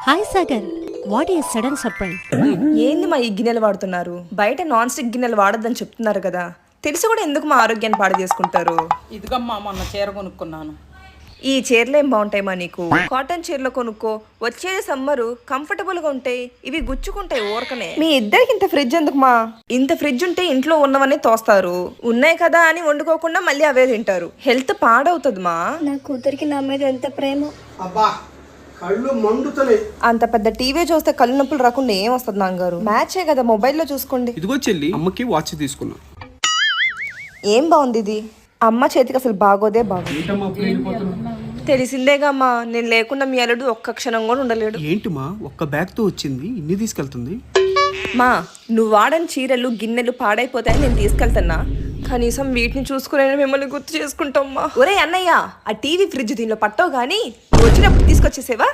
Hi Sagar, what is sudden surprise? ఏంది మా ఈ గిన్నెలు వాడుతున్నారు? బయట నాన్ స్టిక్ గిన్నెలు వాడొద్దని చెప్తున్నారు కదా, తెలిసి కూడా ఎందుకు మా ఆరోగ్యాన్ని పాడు చేసుకుంటారు? ఇదిగమ్మా మొన్న చీర కొనుక్కున్నాను. ఈ చీరలు ఏం బాగుంటాయి మా నీకు? కాటన్ చీరలు కొనుక్కో, వచ్చేది సమ్మరు, కంఫర్టబుల్ గా ఉంటాయి. ఇవి గుచ్చుకుంటాయి ఊరకనే. మీ ఇద్దరికి ఇంత ఫ్రిడ్జ్ ఎందుకు మా? ఇంత ఫ్రిడ్జ్ ఉంటే ఇంట్లో ఉన్నవన్నీ తోస్తారు, ఉన్నాయి కదా అని వండుకోకుండా మళ్ళీ అవే తింటారు. హెల్త్ పాడవుతుంది మా. నా కూతురికి నా మీద ఎంత ప్రేమ. అబ్బా కళ్ళు మండుతున్నాయి. అంత పెద్ద టీవీ చూస్తే కళ్ళు నొప్పులు రాకుండా ఏం వస్తుంది నాన్నగారు? మ్యాచే కదా, మొబైల్లో చూసుకోండి. ఇదిగో చెల్లి, అమ్మకి వాచ్ తీసుకున్నా. ఏం బాగుంది ఇది? అమ్మ చేతికి అసలు బాగోదే బాగోదు. తెలిసిందేగా అమ్మా, నేను లేకుండా మీ అల్లుడు ఒక్క క్షణం కూడా ఉండలేడు. ఏంటి మా ఒక్క బ్యాగ్ తో వచ్చింది, ఇన్ని తీసుకెళ్తుంది? మా నువ్వు వాడని చీరలు గిన్నెలు పాడైపోతాయని నేను తీసుకెళ్తున్నా, కనీసం వీటిని చూసుకునే మిమ్మల్ని గుర్తు చేసుకుంటామ్మా. ఒరే అన్నయ్య, ఆ టీవీ ఫ్రిడ్జ్ దీనిలో పట్టవు గానీ నువ్వు వచ్చినప్పుడు తీసుకొచ్చేసేవా?